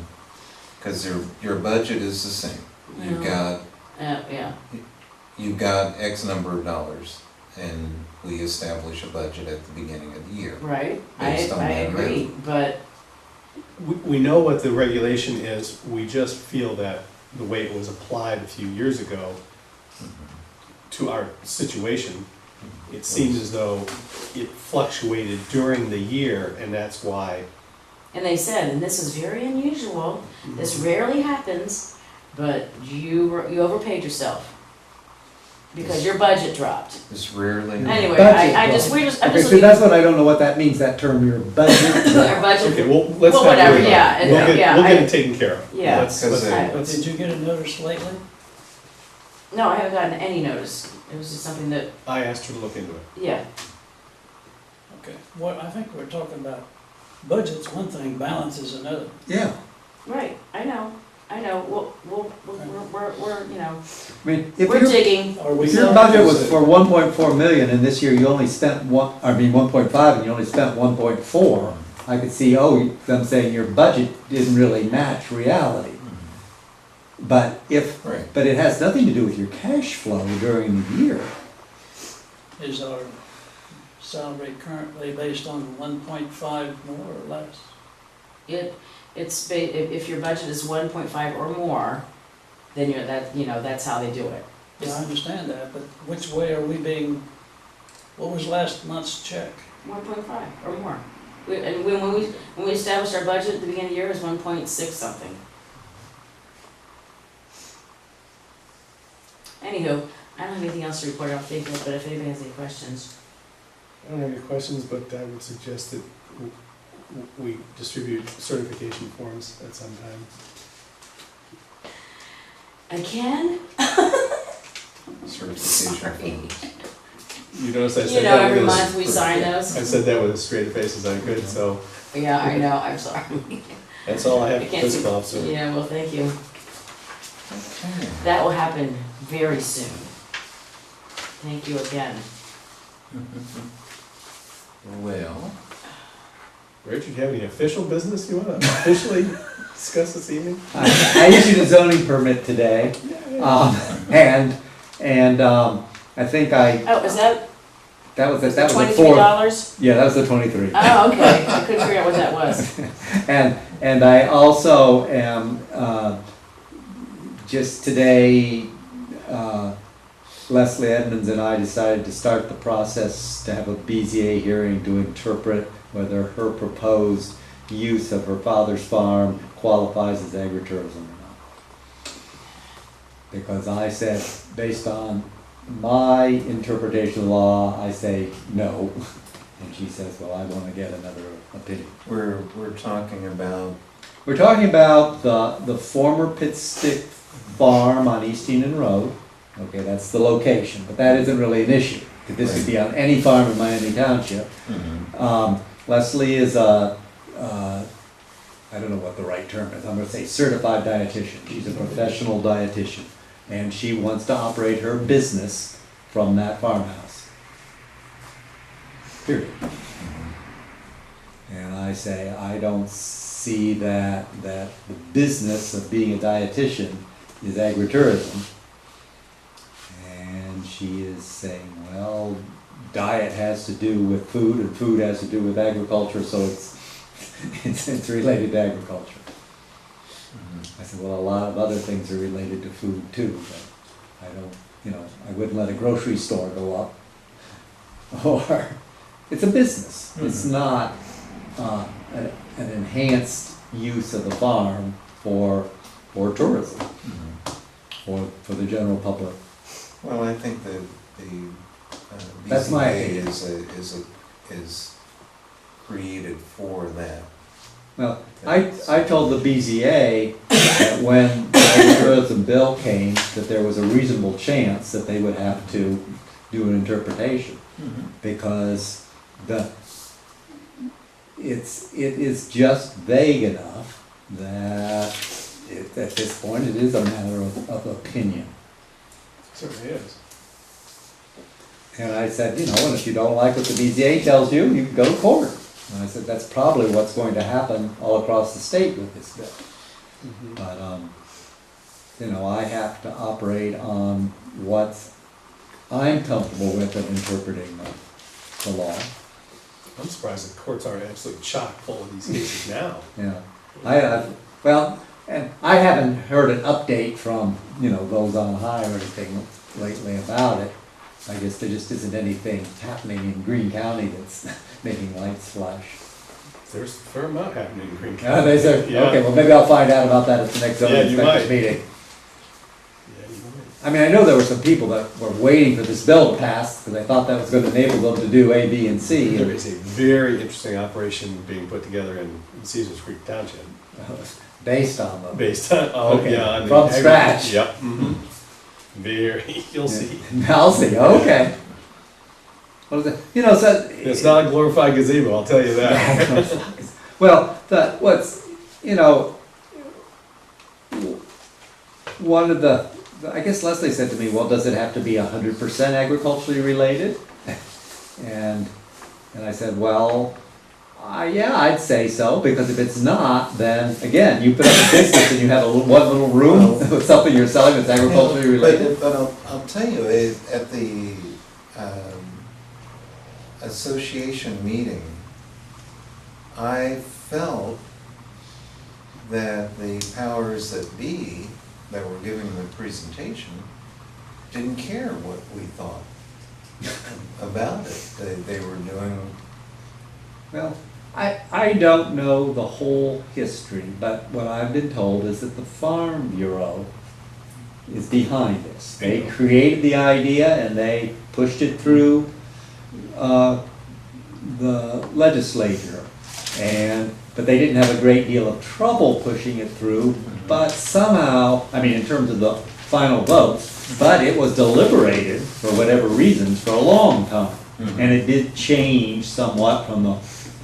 S1: Cause your budget is the same.
S3: Yeah.
S1: You've got X number of dollars, and we establish a budget at the beginning of the year.
S3: Right, I
S1: Based on that
S3: agree, but,
S4: We know what the regulation is, we just feel that the way it was applied a few years ago to our situation, it seems as though it fluctuated during the year, and that's why.
S3: and they said, and this is very unusual, this rarely happens, but you overpaid yourself. Because your budget dropped.
S1: It's rarely.
S3: Anyway,
S6: Budget
S3: I'm
S6: dropped.
S3: just
S6: Okay, so
S3: looking.
S6: that's what I don't know what that means, that term, your budget.
S3: Our budget,
S4: Okay, well, let's
S3: Well,
S4: not
S3: whatever,
S4: worry about
S3: yeah,
S4: it.
S3: and-
S4: We'll
S3: yeah,
S4: get
S3: I-
S4: it taken care of.
S3: Yeah.
S4: Let's-
S1: Because
S4: let's-
S2: Did you get a notice lately?
S3: no, I haven't gotten any notice. It was just something that,
S4: I asked her to look into it.
S3: yeah,
S2: Okay, I think we're talking about budget's one thing, balance is another.
S6: Yeah,
S3: right, I know, we're,
S6: I mean, if
S3: we're
S6: your,
S3: digging.
S2: Are we?
S6: if your budget was for 1.4 million and this year you only spent 1.5 and you only spent 1.4, I could see, them saying your budget didn't really match reality. But
S1: Right.
S6: but it has nothing to do with your cash flow during the year.
S2: Is our salary currently based on 1.5 more or less?
S3: If your budget is 1.5 or more, then that's how they do it.
S2: Yeah, I understand that, but which way are we being, what was last month's check?
S3: 1.5 or more. And when we established our budget at the beginning of the year, it was 1.6 something. Anywho, I don't have anything else to report off the table, but if anybody has any questions.
S4: I don't have any questions, but I would suggest that we distribute certification forms at some time.
S3: I can?
S1: Certification forms.
S4: You notice I
S3: You
S4: said
S3: know,
S4: that
S3: every
S4: with
S3: month we sign those.
S4: I said that with as straight a face as I could, so
S3: Yeah, I know, I'm sorry.
S4: that's all I have
S3: I
S4: for
S3: can't
S4: fiscal
S3: see-
S4: officer.
S3: Yeah, well, thank you.
S1: Okay.
S3: That will happen very soon. Thank you again.
S1: Well,
S4: Richard, do you have any official business you want to officially discuss this evening?
S6: I issued a zoning permit today, and I think
S3: Oh, is that
S6: that was the
S3: $23?
S6: fourth. Yeah, that was the 23.
S3: Oh, okay, I couldn't figure out what that was.
S6: And I also am, just today, Leslie Edmonds and I decided to start the process to have a BZA hearing to interpret whether her proposed use of her father's farm qualifies as agritourism or not. Because I said, based on my interpretation of the law, I say no. And she says, well, I want to get another opinion.
S1: we're talking about,
S6: We're talking about the former Pit Stick farm on East Enon Road. Okay, that's the location, but that isn't really an issue. This could be on any farm in Miami Township. Leslie is a, I don't know what the right term is, I'm gonna say certified dietitian. She's a professional dietitian, and she wants to operate her business from that farmhouse. Period. And I say, I don't see that the business of being a dietitian is agritourism. And she is saying, well, diet has to do with food, and food has to do with agriculture, so it's related to agriculture. I said, well, a lot of other things are related to food too, but I don't, I wouldn't let a grocery store go up. Or, it's a business. It's not an enhanced use of the farm for tourism, or for the general public.
S1: well, I think that the
S6: That's my
S1: BZA
S6: opinion.
S1: is created for that.
S6: Well, I told the BZA that when the agritourism bill came, that there was a reasonable chance that they would have to do an interpretation, because it is just vague enough that at this point it is a matter of opinion.
S4: Certainly is.
S6: And I said, and if you don't like what the BZA tells you, you can go to court. And I said, that's probably what's going to happen all across the state with this bill. But, I have to operate on what I'm comfortable with in interpreting the law.
S4: I'm surprised the courts aren't absolutely chock full of these cases now.
S6: Yeah. And I haven't heard an update from, those on high or anything lately about it. I guess there just isn't anything happening in Greene County that's making lights flash.
S4: There's a fair amount happening in Green County.
S6: They said,
S4: Yeah.
S6: okay, well, maybe I'll find out about that at the next
S4: Yeah,
S6: zoning
S4: you
S6: inspector's
S4: might.
S6: meeting.
S4: Yeah, you might.
S6: I mean, I know there were some people that were waiting for this bill to pass, because they thought that was gonna enable them to do A, B, and C.
S4: There is a very interesting operation being put together in Caesars Creek Township,
S6: Based on them.
S4: based on,
S6: Okay,
S4: on the
S6: from
S4: agri-
S6: scratch.
S4: Yep. Very, you'll see.
S6: I'll see, okay. What is it?
S4: It's not a glorified gazebo, I'll tell you that.
S6: Well, one of I guess Leslie said to me, well, does it have to be 100% agriculturally related? And I said, well, yeah, I'd say so, because if it's not, then, again, you put up a business and you have one little room with something you're selling that's agriculturally related.
S1: But I'll tell you, at the association meeting, I felt that the powers that be that were giving the presentation didn't care what we thought about it. They were doing,
S6: Well, I don't know the whole history, but what I've been told is that the Farm Bureau is behind this. They created the idea and they pushed it through the legislature, but they didn't have a great deal of trouble pushing it through, but somehow, I mean, in terms of the final votes, but it was deliberated, for whatever reasons, for a long time. And it did change somewhat from the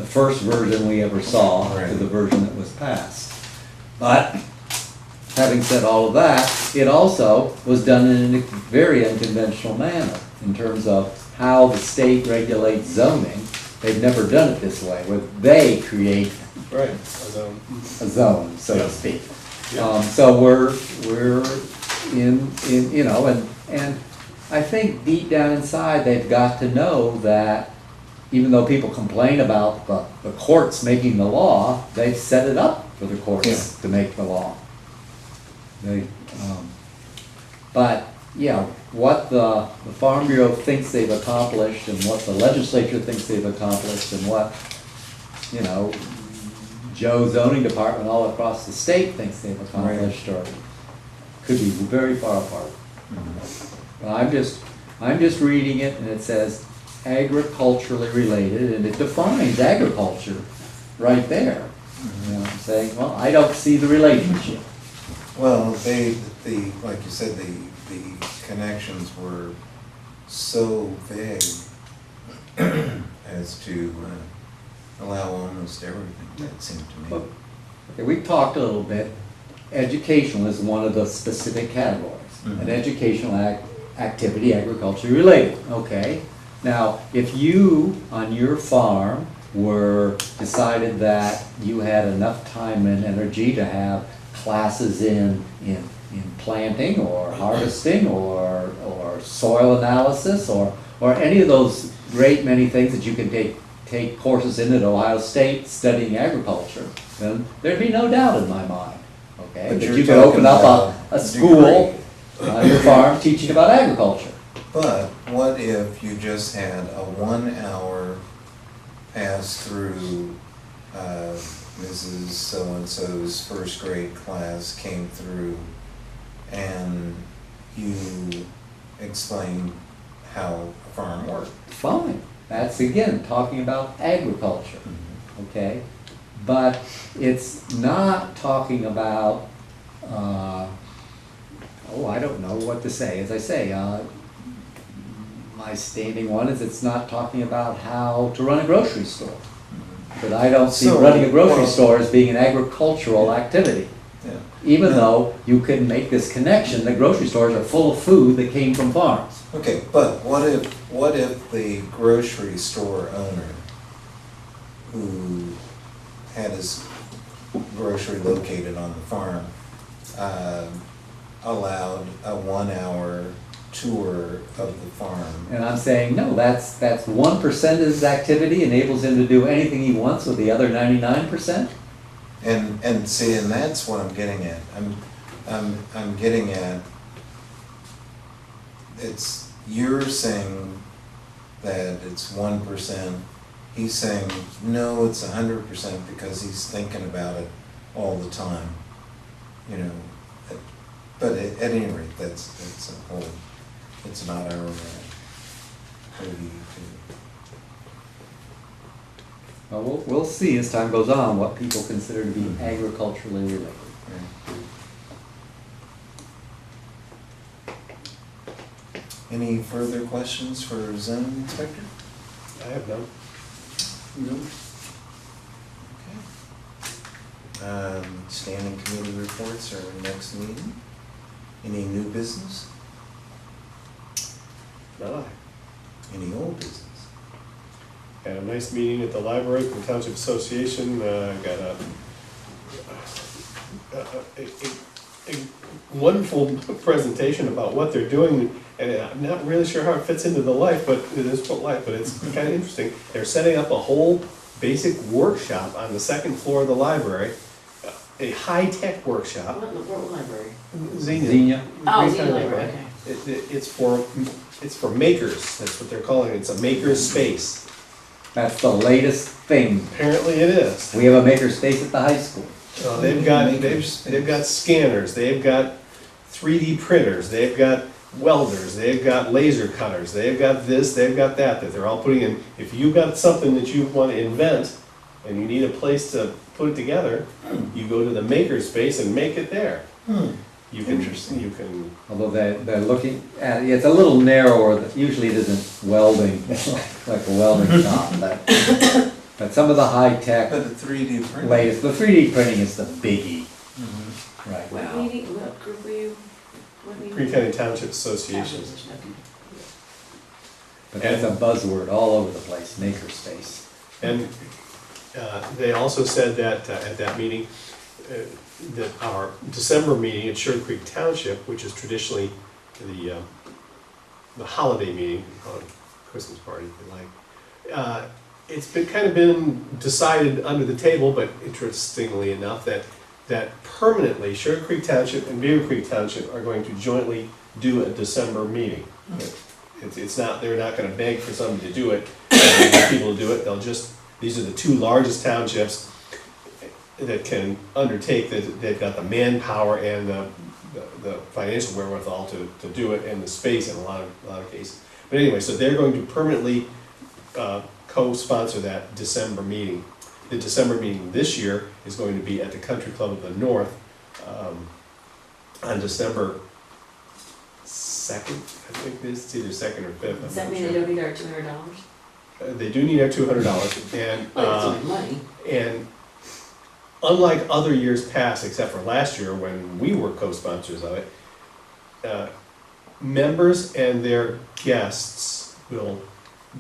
S6: first version we ever saw to the version that was passed. But, having said all of that, it also was done in a very unconventional manner in terms of how the state regulates zoning. They've never done it this way, where they create
S4: Right.
S6: a zone, so to
S4: Yeah.
S6: speak.
S4: Yeah.
S6: So we're in, you know, and I think deep down inside, they've got to know that even though people complain about the courts making the law, they've set it up for the courts to make the law. They, but, yeah, what the Farm Bureau thinks they've accomplished and what the legislature thinks they've accomplished and what, you know, Joe's zoning department all across the state thinks they've accomplished or could be very far apart. But I'm just reading it and it says agriculturally related and it defines agriculture right there. You know, I'm saying, well, I don't see the relationship.
S1: well, like you said, the connections were so vague as to allow almost everything, it seemed to me.
S6: Okay, we talked a little bit. Educational is one of the specific categories. An educational activity, agriculture related, okay? Now, if you, on your farm, decided that you had enough time and energy to have classes in planting or harvesting or soil analysis or any of those great many things that you can take courses in at Ohio State studying agriculture, then there'd be no doubt in my mind, okay?
S1: But
S6: That
S1: you're
S6: you could open
S1: talking
S6: up
S1: about
S6: a school
S1: degree.
S6: on your farm teaching about agriculture.
S1: But what if you just had a 1 hour pass through Mrs. So-and-so's first grade class came through and you explained how a farm worked?
S6: Fine, that's again, talking about agriculture, okay? But it's not talking about, I don't know what to say. As I say, my standing one is it's not talking about how to run a grocery store. But I don't see
S1: So,
S6: running a grocery
S1: well-
S6: store as being an agricultural activity.
S1: Yeah.
S6: Even
S1: Yeah.
S6: though you can make this connection that grocery stores are full of food that came from farms.
S1: Okay, but what if the grocery store owner who had his grocery located on the farm allowed a 1 hour tour of the farm?
S6: And I'm saying, no, that's 1% of his activity enables him to do anything he wants with the other 99%?
S1: And see, and that's what I'm getting at. I'm getting at, you're saying that it's 1%, he's saying, no, it's 100% because he's thinking about it all the time, you know. But at any rate, that's a whole, it's not our purview to.
S6: Well, we'll see as time goes on what people consider to be agriculturally related.
S1: Any further questions for zoning inspector?
S4: I have none.
S1: Okay. Standing committee reports are next meeting. Any new business?
S4: Not I.
S1: Any old business?
S4: Had a nice meeting at the library from the Township Association, got a wonderful presentation about what they're doing, and I'm not really sure how it fits into the life, but it is what life, but it's kind of interesting. They're setting up a whole basic workshop on the second floor of the library, a high-tech workshop.
S3: What library?
S4: Xenia.
S6: Xenia.
S3: Oh,
S4: Green
S3: Xenia
S4: County
S3: Library, okay.
S4: It's for makers, that's what they're calling it, it's a maker's space.
S6: That's the latest thing.
S4: Apparently it is.
S6: We have a maker space at the high school.
S4: They've got scanners, they've got 3D printers, they've got welders, they've got laser cutters, they've got this, they've got that they're all putting in. If you've got something that you want to invent and you need a place to put it together, you go to the maker space and make it there. You can,
S6: Although they're looking at, it's a little narrower, usually it isn't welding, like a welding shop, but some of the high-tech
S1: But the 3D printing.
S6: latest, the 3D printing is the biggie
S1: Mhm.
S6: right
S3: What
S6: now.
S3: meeting, what group were you? What meeting?
S4: Green County Township Association.
S3: Okay.
S6: But that's a buzzword all over the place, maker space.
S4: And they also said that at that meeting, that our December meeting at Sugar Creek Township, which is traditionally the holiday meeting, call it Christmas party if you like, it's been decided under the table, but interestingly enough, that permanently Sugar Creek Township and Beaver Creek Township are going to jointly do a December meeting. It's not, they're not gonna beg for somebody to do it, people to do it, these are the two largest townships that can undertake, that they've got the manpower and the financial wherewithal to do it, and the space in a lot of cases. But anyway, so they're going to permanently co-sponsor that December meeting. The December meeting this year is going to be at the Country Club of the North on December 2nd, I think it's either 2nd or 5th.
S3: Does that mean they don't need our $200?
S4: They do need our $200, and
S3: Well, it's money.
S4: and unlike other years past, except for last year when we were co-sponsors of it, members and their guests will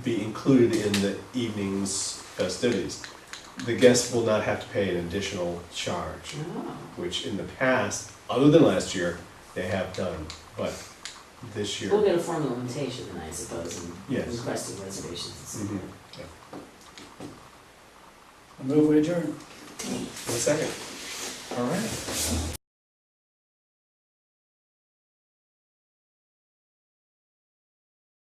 S4: be included in the evening's festivities. The guests will not have to pay an additional charge,
S3: Oh.
S4: which in the past, other than last year, they have done, but this year.
S3: We'll get a formal invitation then, I suppose, and
S4: Yes.
S3: requesting reservations and stuff.
S4: Mhm.
S2: I move we adjourn.
S4: One second.
S1: All right.